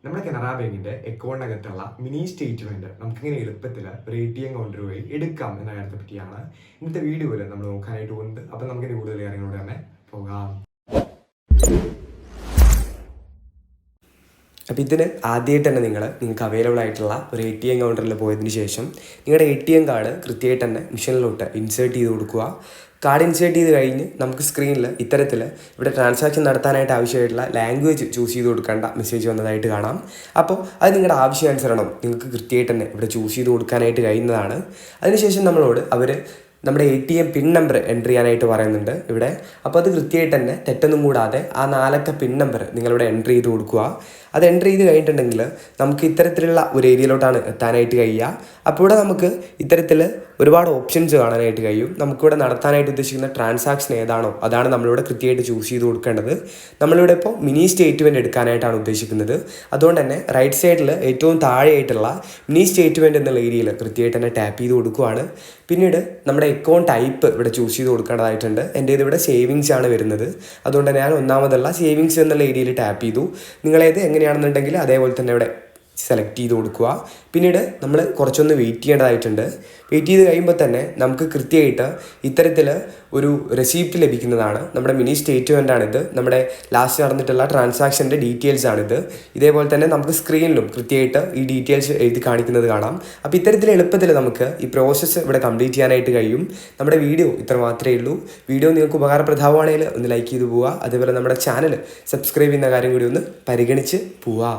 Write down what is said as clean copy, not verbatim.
നമ്മുടെ കനറ ബാങ്കിന്റെ അക്കൗണ്ടിനകത്തുള്ള mini statement നമുക്കിങ്ങനെ എളുപ്പത്തിൽ ഒരു ATM കൗണ്ടർ വഴി എടുക്കാം എന്ന കാര്യത്തെ പറ്റിയാണ് ഇന്നത്തെ വീഡിയോയിൽ നമ്മൾ നോക്കാനായിട്ട് പോകുന്നത്. അപ്പം നമുക്കിനി കൂടുതൽ കാര്യങ്ങളോട് തന്നെ പോകാം. അപ്പോൾ ഇതിന് ആദ്യമായിട്ട് തന്നെ നിങ്ങൾക്ക് അവൈലബിൾ ആയിട്ടുള്ള ഒരു ATM കൗണ്ടറിൽ പോയതിന് ശേഷം നിങ്ങളുടെ ATM കാർഡ് കൃത്യമായിട്ട് തന്നെ മെഷീനിലോട്ട് ഇൻസേർട്ട് ചെയ്ത് കൊടുക്കുക. കാർഡ് ഇൻസേർട്ട് ചെയ്ത് കഴിഞ്ഞ് നമുക്ക് സ്ക്രീനിൽ ഇത്തരത്തിൽ ഇവിടെ ട്രാൻസാക്ഷൻ നടത്താനായിട്ട് ആവശ്യമായിട്ടുള്ള ലാംഗ്വേജ് ചൂസ് ചെയ്ത് കൊടുക്കേണ്ട മെസ്സേജ് വന്നതായിട്ട് കാണാം. അപ്പോൾ അത് നിങ്ങളുടെ ആവശ്യാനുസരണം നിങ്ങൾക്ക് കൃത്യമായിട്ട് തന്നെ ഇവിടെ ചൂസ് ചെയ്ത് കൊടുക്കാനായിട്ട് കഴിയുന്നതാണ്. അതിനുശേഷം നമ്മളോട് അവർ നമ്മുടെ ATM പിൻ നമ്പർ എൻ്റർ ചെയ്യാനായിട്ട് പറയുന്നുണ്ട് ഇവിടെ. അപ്പോൾ അത് കൃത്യമായിട്ട് തന്നെ തെറ്റൊന്നും കൂടാതെ ആ 4 അക്ക പിൻ നമ്പർ നിങ്ങളിവിടെ എൻ്റർ ചെയ്ത് കൊടുക്കുക. അത് എൻ്റർ ചെയ്ത് കഴിഞ്ഞിട്ടുണ്ടെങ്കിൽ നമുക്ക് ഇത്തരത്തിലുള്ള ഒരു ഏരിയയിലോട്ടാണ് എത്താനായിട്ട് കഴിയുക. അപ്പോൾ ഇവിടെ നമുക്ക് ഇത്തരത്തിൽ ഒരുപാട് ഓപ്ഷൻസ് കാണാനായിട്ട് കഴിയും. നമുക്കിവിടെ നടത്താനായിട്ട് ഉദ്ദേശിക്കുന്ന ട്രാൻസാക്ഷൻ ഏതാണോ അതാണ് നമ്മളിവിടെ കൃത്യമായിട്ട് ചൂസ് ചെയ്ത് കൊടുക്കേണ്ടത്. നമ്മളിവിടെ ഇപ്പോൾ മിനി സ്റ്റേറ്റ്മെൻറ്റ് എടുക്കാനായിട്ടാണ് ഉദ്ദേശിക്കുന്നത്. അതുകൊണ്ട് തന്നെ റൈറ്റ് സൈഡിൽ ഏറ്റവും താഴെയായിട്ടുള്ള മിനി സ്റ്റേറ്റ്മെൻറ്റ് എന്നുള്ള ഏരിയയിൽ കൃത്യമായിട്ട് തന്നെ ടാപ്പ് ചെയ്ത് കൊടുക്കുകയാണ്. പിന്നീട് നമ്മുടെ അക്കൗണ്ട് ടൈപ്പ് ഇവിടെ ചൂസ് ചെയ്ത് കൊടുക്കേണ്ടതായിട്ടുണ്ട്. എൻ്റെ ഇതിവിടെ സേവിങ്സ് ആണ് വരുന്നത്. അതുകൊണ്ട് ഞാൻ ഒന്നാമതുള്ള സേവിങ്സ് എന്നുള്ള ഏരിയയിൽ ടാപ്പ് ചെയ്തു. നിങ്ങളേത് എങ്ങനെയാണെന്നുണ്ടെങ്കിൽ അതേപോലെ തന്നെ ഇവിടെ സെലക്ട് ചെയ്ത് കൊടുക്കുക. പിന്നീട് നമ്മൾ കുറച്ചൊന്ന് വെയിറ്റ് ചെയ്യേണ്ടതായിട്ടുണ്ട്. വെയിറ്റ് ചെയ്ത് കഴിയുമ്പോൾ തന്നെ നമുക്ക് കൃത്യമായിട്ട് ഇത്തരത്തിൽ ഒരു റെസിപ്റ്റ് ലഭിക്കുന്നതാണ്. നമ്മുടെ മിനി സ്റ്റേറ്റ്മെൻറ്റാണിത്. നമ്മുടെ ലാസ്റ്റ് നടന്നിട്ടുള്ള ട്രാൻസാക്ഷൻ്റെ ഡീറ്റെയിൽസ് ആണിത്. ഇതേപോലെ തന്നെ നമുക്ക് സ്ക്രീനിലും കൃത്യമായിട്ട് ഈ ഡീറ്റെയിൽസ് എഴുതി കാണിക്കുന്നത് കാണാം. അപ്പോൾ ഇത്തരത്തിൽ എളുപ്പത്തിൽ നമുക്ക് ഈ പ്രോസസ്സ് ഇവിടെ കംപ്ലീറ്റ് ചെയ്യാനായിട്ട് കഴിയും. നമ്മുടെ വീഡിയോ ഇത്ര മാത്രമേ ഉള്ളൂ. വീഡിയോ നിങ്ങൾക്ക് ഉപകാരപ്രദമാണെങ്കിൽ ഒന്ന് ലൈക്ക് ചെയ്ത് പോവുക. അതേപോലെ നമ്മുടെ ചാനൽ സബ്സ്ക്രൈബ് ചെയ്യുന്ന കാര്യം കൂടി ഒന്ന് പരിഗണിച്ച് പോവുക.